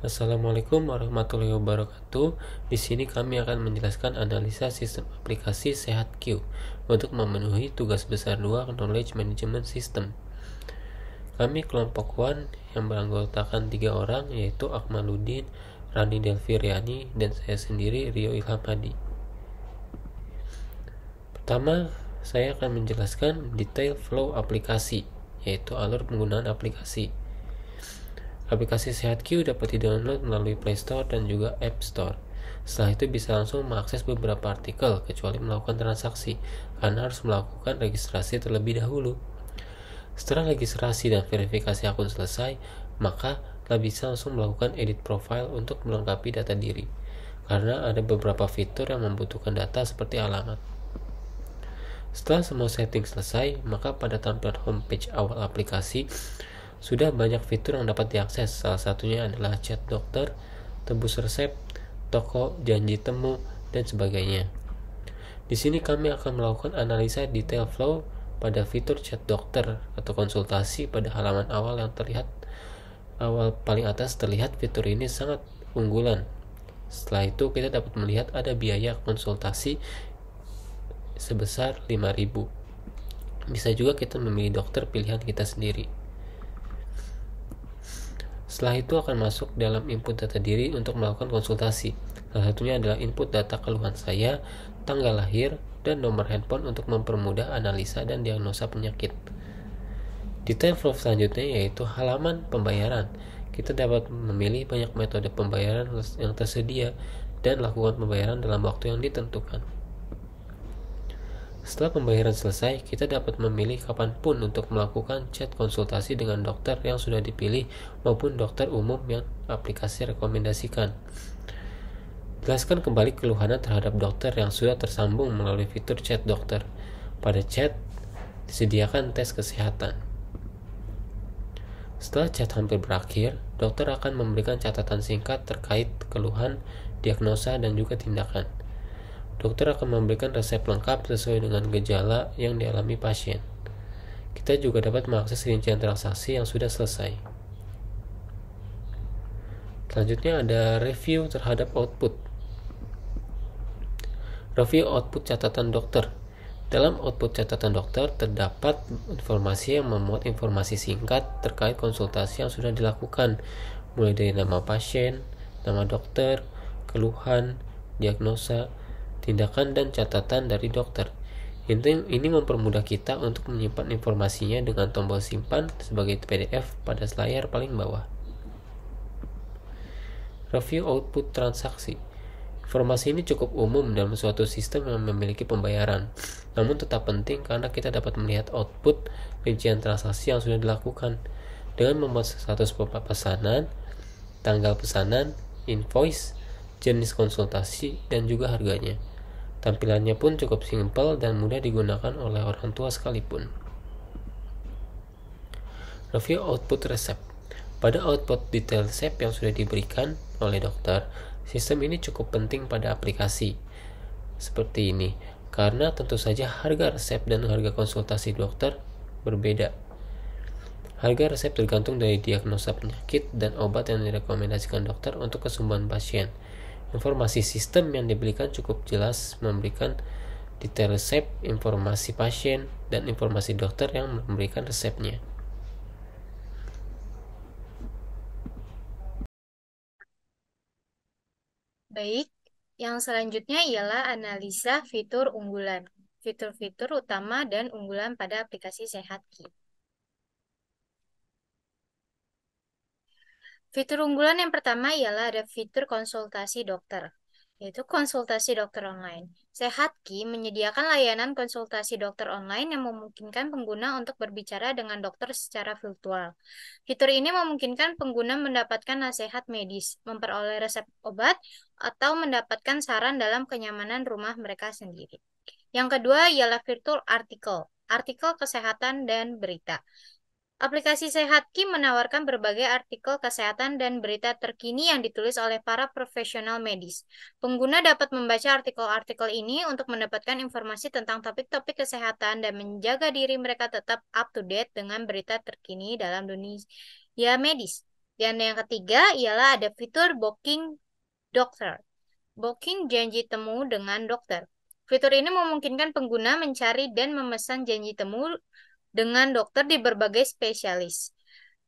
Assalamualaikum warahmatullahi wabarakatuh. Di sini kami akan menjelaskan analisa sistem aplikasi SehatQ untuk memenuhi tugas besar 2 Knowledge Management System. Kami kelompok One yang beranggotakan 3 orang, yaitu Akmaluddin, Rani Delviriani, dan saya sendiri, Rio Ilham Hadi. Pertama, saya akan menjelaskan detail flow aplikasi, yaitu alur penggunaan aplikasi. Aplikasi SehatQ dapat di-download melalui Play Store dan juga App Store. Setelah itu bisa langsung mengakses beberapa artikel, kecuali melakukan transaksi, karena harus melakukan registrasi terlebih dahulu. Setelah registrasi dan verifikasi akun selesai, maka telah bisa langsung melakukan edit profile untuk melengkapi data diri, karena ada beberapa fitur yang membutuhkan data seperti alamat. Setelah semua setting selesai, maka pada tampilan homepage awal aplikasi sudah banyak fitur yang dapat diakses. Salah satunya adalah chat dokter, tebus resep, toko, janji temu, dan sebagainya. Di sini kami akan melakukan analisa detail flow pada fitur chat dokter atau konsultasi. Pada halaman awal yang terlihat paling atas terlihat fitur ini sangat unggulan. Setelah itu kita dapat melihat ada biaya konsultasi sebesar 5.000. Bisa juga kita memilih dokter pilihan kita sendiri. Setelah itu akan masuk dalam input data diri untuk melakukan konsultasi. Salah satunya adalah input data keluhan saya, tanggal lahir, dan nomor handphone untuk mempermudah analisa dan diagnosa penyakit. Detail flow selanjutnya yaitu halaman pembayaran. Kita dapat memilih banyak metode pembayaran yang tersedia dan lakukan pembayaran dalam waktu yang ditentukan. Setelah pembayaran selesai, kita dapat memilih kapanpun untuk melakukan chat konsultasi dengan dokter yang sudah dipilih maupun dokter umum yang aplikasi rekomendasikan. Jelaskan kembali keluhannya terhadap dokter yang sudah tersambung melalui fitur chat dokter. Pada chat, disediakan tes kesehatan. Setelah chat hampir berakhir, dokter akan memberikan catatan singkat terkait keluhan, diagnosa, dan juga tindakan. Dokter akan memberikan resep lengkap sesuai dengan gejala yang dialami pasien. Kita juga dapat mengakses rincian transaksi yang sudah selesai. Selanjutnya ada review terhadap output. Review output catatan dokter. Dalam output catatan dokter terdapat informasi yang memuat informasi singkat terkait konsultasi yang sudah dilakukan, mulai dari nama pasien, nama dokter, keluhan, diagnosa, tindakan, dan catatan dari dokter. Ini mempermudah kita untuk menyimpan informasinya dengan tombol simpan sebagai PDF pada layar paling bawah. Review output transaksi. Informasi ini cukup umum dalam suatu sistem yang memiliki pembayaran, namun tetap penting karena kita dapat melihat output rincian transaksi yang sudah dilakukan dengan membuat status pesanan, tanggal pesanan, invoice, jenis konsultasi, dan juga harganya. Tampilannya pun cukup simpel dan mudah digunakan oleh orang tua sekalipun. Review output resep. Pada output detail resep yang sudah diberikan oleh dokter, sistem ini cukup penting pada aplikasi seperti ini, karena tentu saja harga resep dan harga konsultasi dokter berbeda. Harga resep tergantung dari diagnosa penyakit dan obat yang direkomendasikan dokter untuk kesembuhan pasien. Informasi sistem yang diberikan cukup jelas, memberikan detail resep, informasi pasien, dan informasi dokter yang memberikan resepnya. Baik, yang selanjutnya ialah analisa fitur unggulan. Fitur-fitur utama dan unggulan pada aplikasi SehatQ. Fitur unggulan yang pertama ialah ada fitur konsultasi dokter, yaitu konsultasi dokter online. SehatQ menyediakan layanan konsultasi dokter online yang memungkinkan pengguna untuk berbicara dengan dokter secara virtual. Fitur ini memungkinkan pengguna mendapatkan nasihat medis, memperoleh resep obat, atau mendapatkan saran dalam kenyamanan rumah mereka sendiri. Yang kedua ialah fitur artikel kesehatan dan berita. Aplikasi SehatQ menawarkan berbagai artikel kesehatan dan berita terkini yang ditulis oleh para profesional medis. Pengguna dapat membaca artikel-artikel ini untuk mendapatkan informasi tentang topik-topik kesehatan dan menjaga diri mereka tetap up to date dengan berita terkini dalam dunia medis. Dan yang ketiga ialah ada fitur booking dokter. Booking janji temu dengan dokter. Fitur ini memungkinkan pengguna mencari dan memesan janji temu dengan dokter di berbagai spesialis.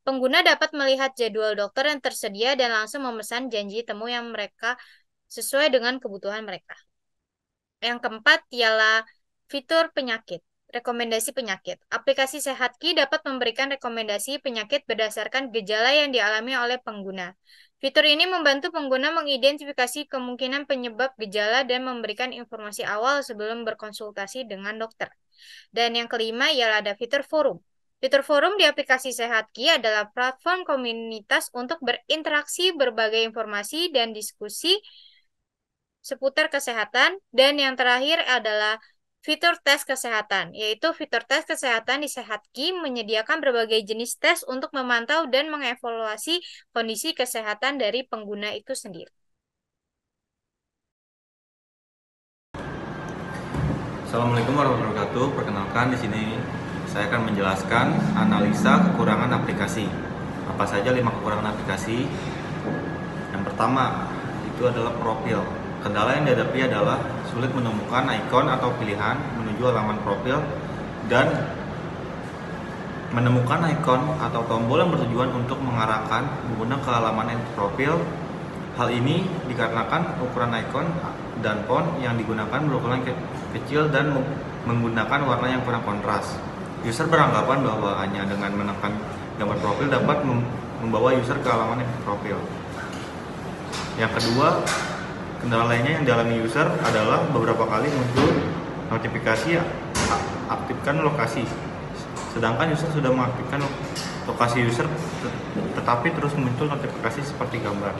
Pengguna dapat melihat jadwal dokter yang tersedia dan langsung memesan janji temu yang mereka sesuai dengan kebutuhan mereka. Yang keempat ialah fitur penyakit. Rekomendasi penyakit. Aplikasi Sehatki dapat memberikan rekomendasi penyakit berdasarkan gejala yang dialami oleh pengguna. Fitur ini membantu pengguna mengidentifikasi kemungkinan penyebab gejala dan memberikan informasi awal sebelum berkonsultasi dengan dokter. Dan yang kelima ialah ada fitur forum. Fitur forum di aplikasi Sehatki adalah platform komunitas untuk berinteraksi, berbagai informasi, dan diskusi seputar kesehatan. Dan yang terakhir adalah fitur tes kesehatan, yaitu fitur tes kesehatan di Sehatki menyediakan berbagai jenis tes untuk memantau dan mengevaluasi kondisi kesehatan dari pengguna itu sendiri. Assalamualaikum warahmatullahi wabarakatuh. Perkenalkan, di sini saya akan menjelaskan analisa kekurangan aplikasi. Apa saja 5 kekurangan aplikasi? Yang pertama itu adalah profil. Kendala yang dihadapi adalah sulit menemukan ikon atau pilihan menuju halaman profil dan menemukan ikon atau tombol yang bertujuan untuk mengarahkan pengguna ke halaman profil. Hal ini dikarenakan ukuran ikon dan font yang digunakan berukuran kecil dan menggunakan warna yang kurang kontras. User beranggapan bahwa hanya dengan menekan gambar profil dapat membawa user ke halaman profil. Yang kedua, kendala lainnya yang dialami user adalah beberapa kali muncul notifikasi aktifkan lokasi. Sedangkan user sudah mengaktifkan lokasi user, tetapi terus muncul notifikasi seperti gambar.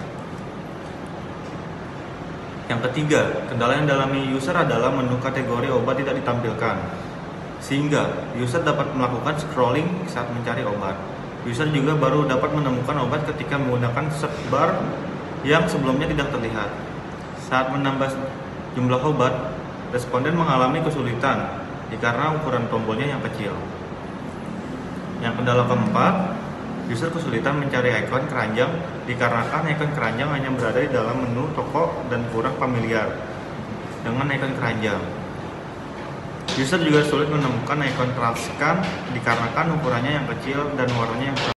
Yang ketiga, kendala yang dialami user adalah menu kategori obat tidak ditampilkan, sehingga user dapat melakukan scrolling saat mencari obat. User juga baru dapat menemukan obat ketika menggunakan search bar yang sebelumnya tidak terlihat. Saat menambah jumlah obat, responden mengalami kesulitan karena ukuran tombolnya yang kecil. Yang kendala keempat, user kesulitan mencari ikon keranjang dikarenakan ikon keranjang hanya berada di dalam menu toko dan kurang familiar dengan ikon keranjang. User juga sulit menemukan ikon transscan dikarenakan ukurannya yang kecil dan warnanya yang kurang.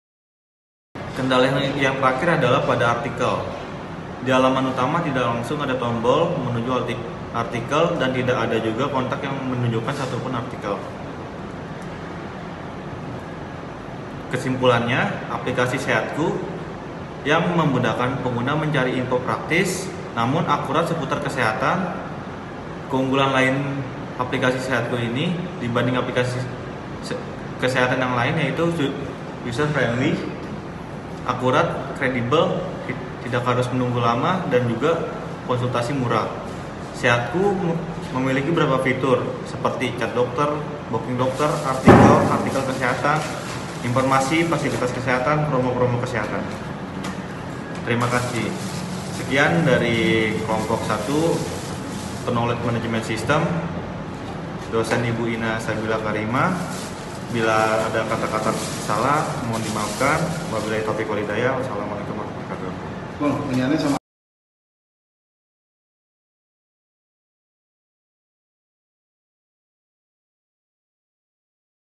Kendala yang terakhir adalah pada artikel. Di halaman utama tidak langsung ada tombol menuju artikel dan tidak ada juga kontak yang menunjukkan satupun artikel. Kesimpulannya, aplikasi Sehatku yang memudahkan pengguna mencari info praktis namun akurat seputar kesehatan. Keunggulan lain aplikasi Sehatku ini dibanding aplikasi kesehatan yang lain yaitu user friendly, akurat, kredibel, tidak harus menunggu lama, dan juga konsultasi murah. Sehatku memiliki beberapa fitur seperti chat dokter, booking dokter, artikel kesehatan, informasi fasilitas kesehatan, promo-promo kesehatan. Terima kasih. Sekian dari kelompok 1 Knowledge Management System, dosen Ibu Ina Sabila Karima. Bila ada kata-kata salah mohon dimaafkan. Wabillahi taufiq wal hidayah. Wassalamualaikum warahmatullahi wabarakatuh. Bang, pertanyaannya sama